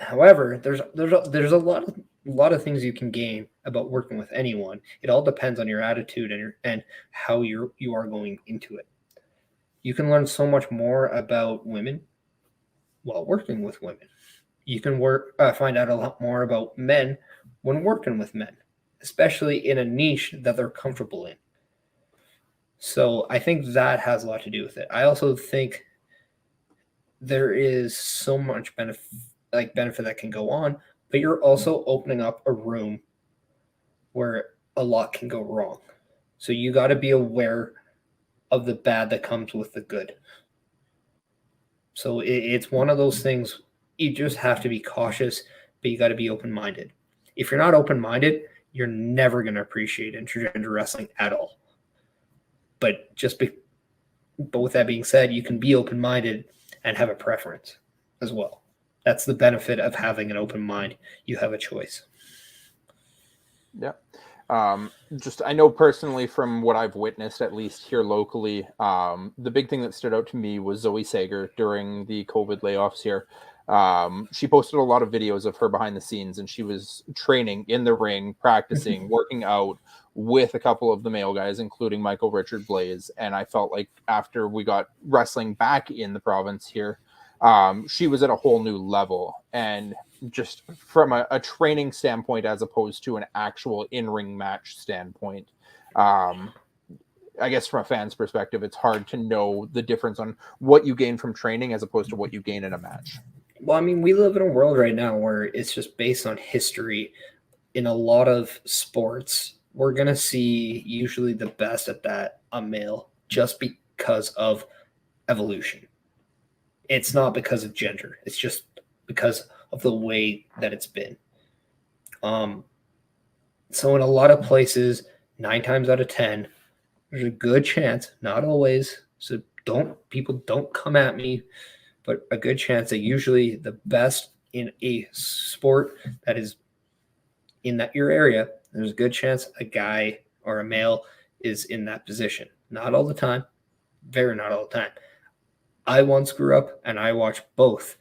However, there's a lot of things you can gain about working with anyone. It all depends on your attitude and how you are going into it. You can learn so much more about women while working with women. You can find out a lot more about men when working with men, especially in a niche that they're comfortable in. So I think that has a lot to do with it. I also think there is so much benefit that can go on, but you're also opening up a room where a lot can go wrong. So you got to be aware of the bad that comes with the good. So it's one of those things. You just have to be cautious, but you got to be open-minded. If you're not open-minded, you're never going to appreciate intergender wrestling at all. But with that being said, you can be open-minded and have a preference as well. That's the benefit of having an open mind. You have a choice.
Yeah. I know personally from what I've witnessed, at least here locally, the big thing that stood out to me was Zoe Sager during the COVID layoffs here. She posted a lot of videos of her behind the scenes, and she was training in the ring, practicing, working out with a couple of the male guys, including Michael Richard Blaze. And I felt like after we got wrestling back in the province here, she was at a whole new level. And just from a training standpoint, as opposed to an actual in-ring match standpoint, I guess from a fan's perspective, it's hard to know the difference on what you gain from training as opposed to what you gain in a match.
Well, I mean, we live in a world right now where it's just based on history. In a lot of sports, we're going to see usually the best at that a male just because of evolution. It's not because of gender. It's just because of the way that it's been. So in a lot of places, 9 times out of 10, there's a good chance, not always, so people don't come at me, but a good chance that usually the best in a sport that is in your area, there's a good chance a guy or a male is in that position. Not all the time, very not all the time. I once grew up and I watched both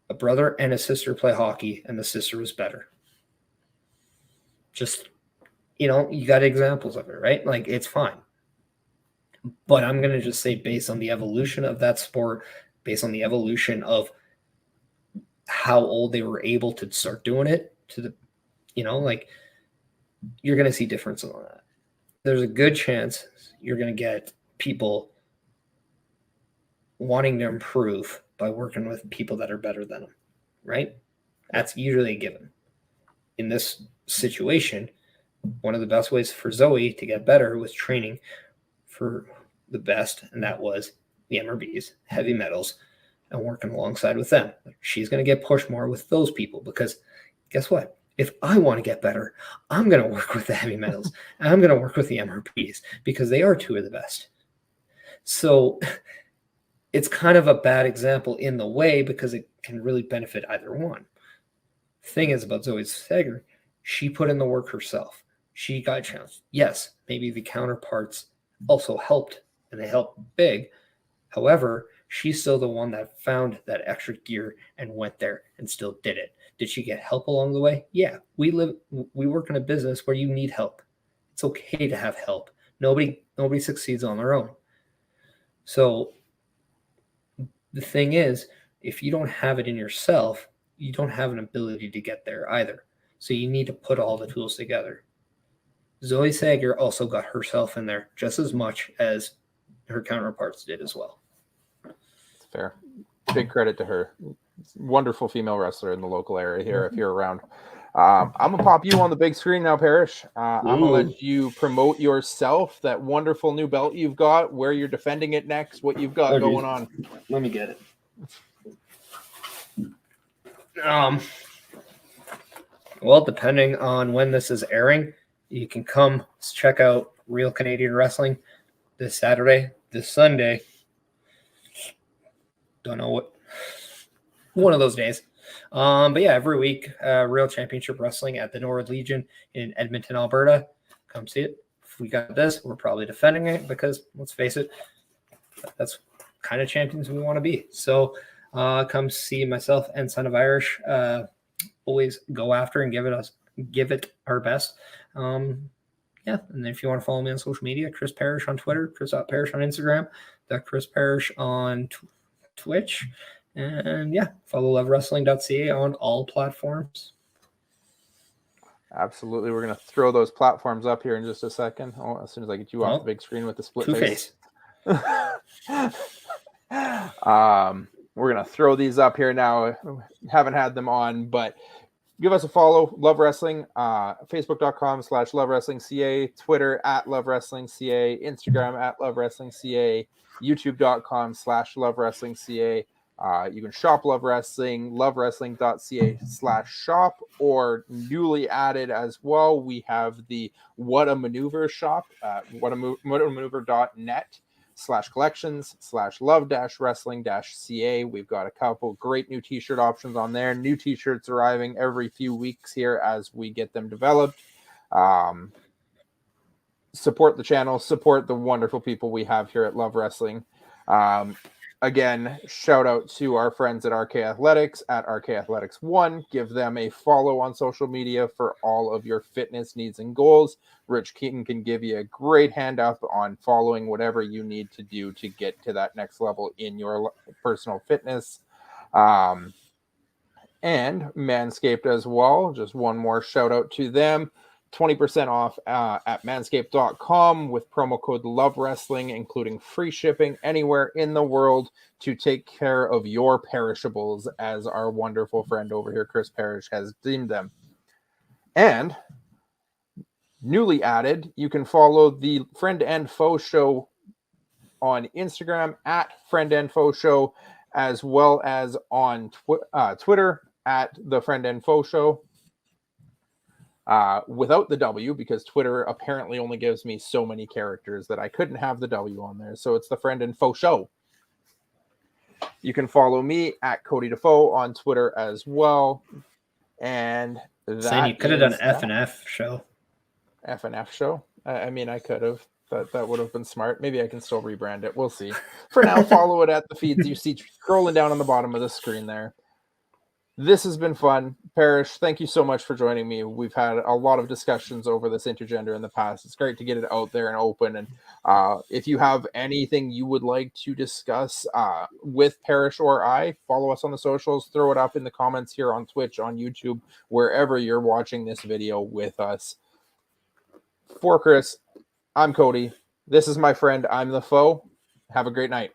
a brother and a sister play hockey, and the sister was better. Just, you got examples of it, right? Like, it's fine. But I'm going to just say, based on the evolution of that sport, based on the evolution of how old they were able to start doing it, you're going to see differences on that. There's a good chance you're going to get people wanting to improve by working with people that are better than them, right? That's usually a given. In this situation, one of the best ways for Zoe to get better was training for the best, and that was the MRBs, heavy metals, and working alongside with them. She's going to get pushed more with those people because guess what? If I want to get better, I'm going to work with the heavy metals, and I'm going to work with the MRBs because they are two of the best. So it's kind of a bad example in the way because it can really benefit either one. The thing is about Zoe Sager, she put in the work herself. She got challenged. Yes, maybe the counterparts also helped, and they helped big. However, she's still the one that found that extra gear and went there and still did it. Did she get help along the way? Yeah, we work in a business where you need help. It's okay to have help. Nobody succeeds on their own. So the thing is, if you don't have it in yourself, you don't have an ability to get there either. So you need to put all the tools together. Zoe Sager also got herself in there just as much as her counterparts did as well.
It's fair. Big credit to her. Wonderful female wrestler in the local area here if you're around. I'm going to pop you on the big screen now, Parrish. I'm going to let you promote yourself, that wonderful new belt you've got, where you're defending it next, what you've got going on.
Let me get it. Well, depending on when this is airing, you can come check out Real Canadian Wrestling this Saturday, this Sunday. Don't know what one of those days. But yeah, every week, Real Championship Wrestling at the Norwood Legion in Edmonton, Alberta. Come see it. If we got this, we're probably defending it because, let's face it, that's kind of champions we want to be. So come see myself and Son of Irish always go after and give it our best. Yeah, and if you want to follow me on social media, Chris Parrish on Twitter, Chris.Parrish on Instagram, the Chris Parrish on Twitch, and yeah, follow lovewrestling.ca on all platforms.
Absolutely. We're going to throw those platforms up here in just a second. As soon as I get you off the big screen with the split face. We're going to throw these up here now. Haven't had them on, but give us a follow. Love Wrestling, facebook.com/lovewrestlingca, Twitter @lovewrestlingca, Instagram @lovewrestlingca, youtube.com/lovewrestlingca. You can shop Love Wrestling, lovewrestling.ca/shop, or newly added as well, we have the What a Maneuver shop at whatamaneuver.net/collections/love-wrestling-ca. We've got a couple great new t-shirt options on there. New t-shirts arriving every few weeks here as we get them developed. Support the channel, support the wonderful people we have here at Love Wrestling. Again, shout out to our friends at RK Athletics at RK Athletics 1. Give them a follow on social media for all of your fitness needs and goals. Rich Keaton can give you a great hand up on following whatever you need to do to get to that next level in your personal fitness. And Manscaped as well. Just one more shout out to them. 20% off at manscaped.com with promo code Love Wrestling, including free shipping anywhere in the world to take care of your perishables, as our wonderful friend over here, Chris Parrish, has deemed them. And newly added, you can follow the Friend and Foe Show on Instagram at Friend and Foe Show, as well as on Twitter at the Friend and Foe Show. Without the W, because Twitter apparently only gives me so many characters that I couldn't have the W on there. So it's the Friend and Foe Show. You can follow me at Cody Defoe on Twitter as well. And that
you could have done F&F show.
F&F show? I mean, I could have. That would have been smart. Maybe I can still rebrand it. We'll see. For now, follow it at the feeds you see scrolling down on the bottom of the screen there. This has been fun. Parrish, thank you so much for joining me. We've had a lot of discussions over this intergender in the past. It's great to get it out there and open. And if you have anything you would like to discuss with Parrish or I, follow us on the socials. Throw it up in the comments here on Twitch, on YouTube, wherever you're watching this video with us. For Chris, I'm Cody. This is my friend. I'm the foe. Have a great night.